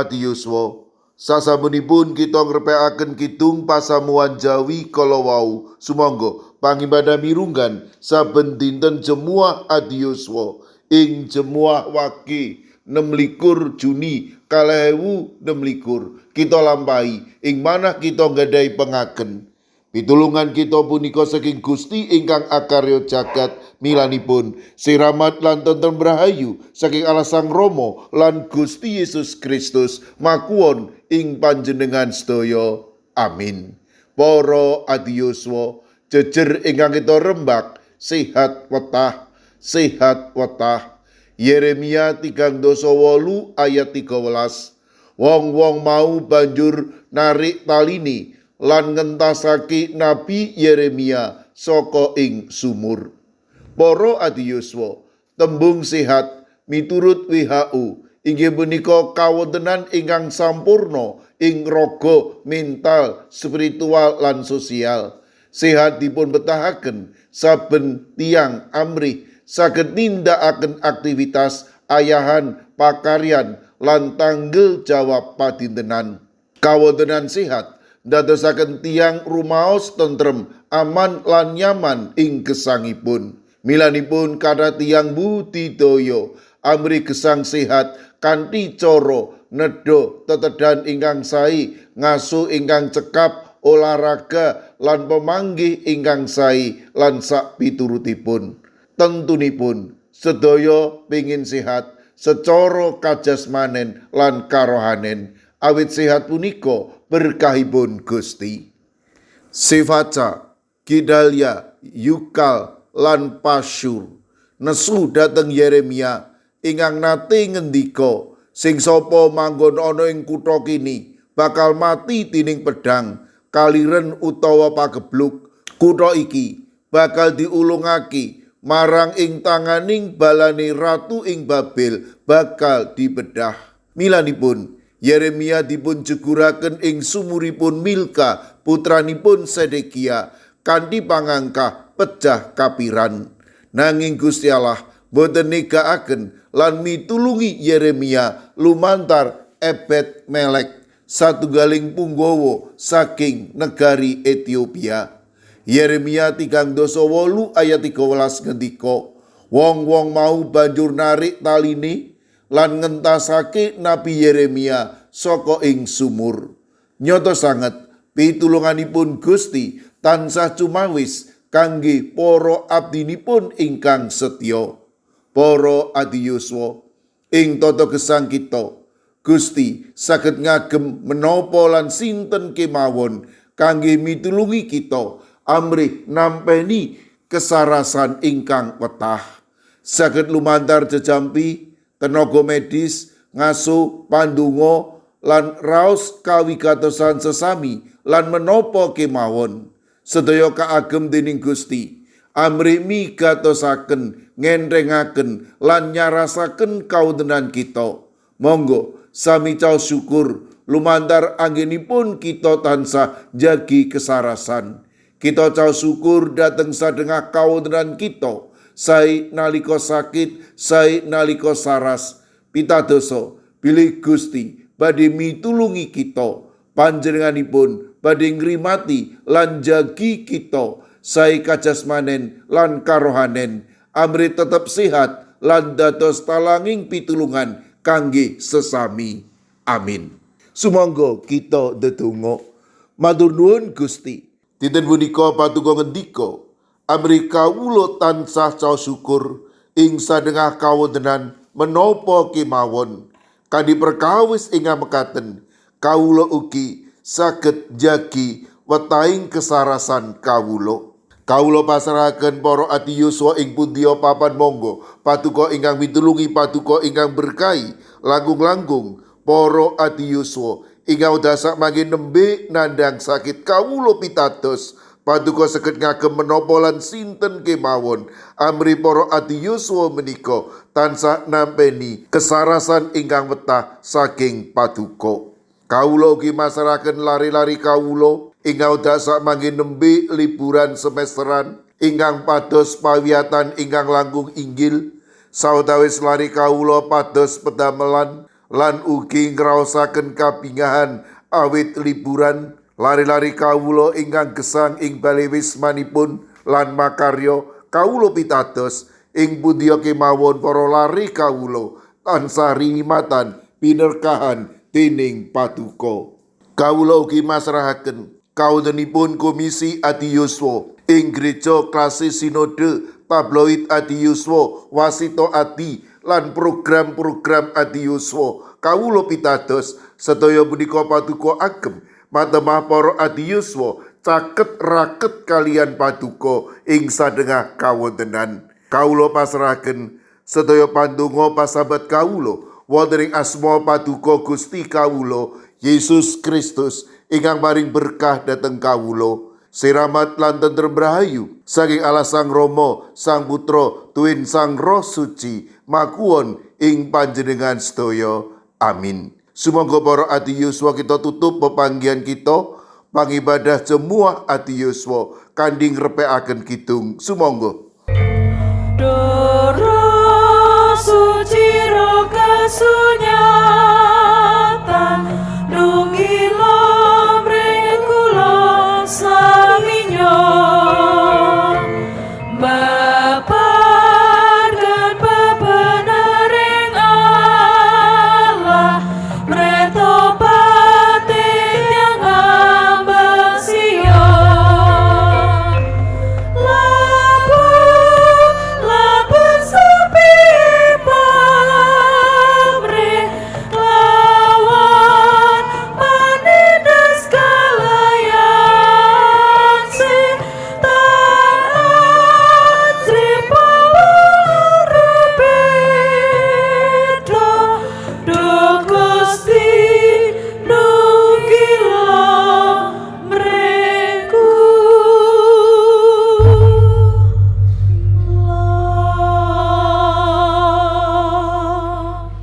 ati yuswa. Sasamunipun kita ngrepekaken kidung pasamuan Jawi kala wau sumangga pangibadah mirunggan saben dinten Jemuah ati yuswa ing Jemuah Wage 26 Juni 2026 kita lampahi ing manah kita nggadahi pengaken. Pitulungan kita punika saking Gusti ingkang akarya jagat milanipun siramat lan tentrem rahayu saking Allah Sang Rama lan Gusti Yesus Kristus makuwon ing panjenengan sedaya. Amin. Para ati yuswa, jejer ingkang kita rembak sehat wetah, sehat wetah. Yeremia 3:8 ayat 13. Wong-wong mau banjur narik talini lan ngentasake Nabi Yeremia saka ing sumur. Para ati yuswa, tembung sehat miturut WHO inggih punika kawontenan ingkang sampurna ing raga, mental, spiritual lan sosial. Sehat dipun betahaken saben tiyang amrih saged nindakaken aktivitas ayahan, pakaryan lan tanggel jawab padintenan. Kawontenan sehat ndadosaken tiyang rumaos tentrem, aman lan nyaman ing gesangipun. Milanipun kada tiyang budidaya amri gesang sehat kanthi cara nedha tetedan ingkang sae, ngaso ingkang cekap, olahraga lan pemanggih ingkang sae lan sak piturutipun. Tentunipun sedaya pengin sehat secara kajasmanen lan karohanen, awit sehat punika berkahipun Gusti. Sefaca, Gedalia, Yukal lan Pasyur nesu dhateng Yeremia ingkang nate ngendika, sing sapa manggon ana ing kutha kini bakal mati dening pedhang, kaliren utawa pagebluk. Kutha iki bakal diulungake marang ing tanganing balane ratu ing Babel bakal dibedah. Milanipun Yeremia dipun jeguraken ing sumuripun Milka putranipun Sedekia kanthi pangangkah pejah kapiran. Nanging Gusti Allah boten negakaken lan mitulungi Yeremia lumantar Ebed Melek, satunggaling punggawa saking negari Ethiopia. Yeremia 3:8 ayat 13 ngendika, wong-wong mau banjur narik taline lan ngentasake Nabi Yeremia saka ing sumur. Nyata sanget pitulunganipun Gusti tansah cumawis kangge para abdinipun ingkang setya. Para ati yuswa, ing tata gesang kita Gusti saged ngagem menapa lan sinten kemawon kangge mitulungi kita amrih nampeni kesarasan ingkang wetah. Saged lumantar jejampi, tenaga medis, ngaso, pandonga lan raos kawigatosan sesami lan menapa kemawon. Sedaya kaagem dening Gusti amrih migatosaken, ngentrengaken lan nyarasaken kawontenan kita. Monggo sami caos syukur lumantar anggenipun kita tansah jagi kesarasan. Kita caos syukur dhateng sadengah kawontenan kita, sae nalika sakit, sae nalika saras. Pitadosa bilih Gusti badhe mitulungi kita, panjenenganipun badhe ngrimati lan jagi kita, sae kajasmanen lan karohanen, amrih tetep sehat lan dados talanging pitulungan kangge sesami. Amin. Sumangga kita ndedonga. Matur nuwun Gusti. Dinten punika paduka ngendika, amrih kawula tansah caos syukur ing sadengah kawontenan menapa kemawon. Kanthi perkawis ingkang mekaten, kawula ugi saged jagi wetahing kesarasan kawula. Kawula pasrahaken para ati yuswa ing pundi papan monggo paduka ingkang mitulungi, paduka ingkang berkahi langkung-langkung para ati yuswa ingkang dasak mangke nembe nandhang sakit kawula pitados paduka saged ngagem menapa lan sinten kemawon amrih para ati yuswa menika tansah nampeni kesarasan ingkang wetah saking paduka. Kawula ugi masrahaken lari-lari kawula ingkang dasak mangke nembe liburan semesteran ingkang pados pawiyatan ingkang langkung inggil, sawetawis lari kawula pados pedamelan lan ugi ngraosaken kabingahan awit liburan. Lari-lari kawula ingkang gesang ing bale wismanipun lan makarya kawula pitados ing pundi kemawon para lari kawula tansah ringimatan pinerkahan dening Paduka. Kawula ugi masrahaken kawontenipun Komisi Adiyuswa ing Gereja Klasis Sinode Tabloid Adiyuswa Wasita Adi lan program-program Adiyuswa. Kawula pitados sedaya punika Paduka agem matemah para Adiyuswa caket raket kalian Paduka ing sadengah kawontenan. Kawula pasrahaken sedaya pandonga pasabat kawula wonten ing asma Paduka Gusti kawula Yesus Kristus ingkang paring berkah dhateng kawula. Siramat lan tentrem rahayu saking Allah Sang Rama, Sang Putra, Tuwin Sang Roh Suci makuwon ing panjenengan sedaya. Amin. Sumangga para Adiyuswa kita tutup pepanggihan kita pangibadah jemuah Adiyuswa kanthi ngrepekaken kidung. Sumangga. Doro suci roh kasunyi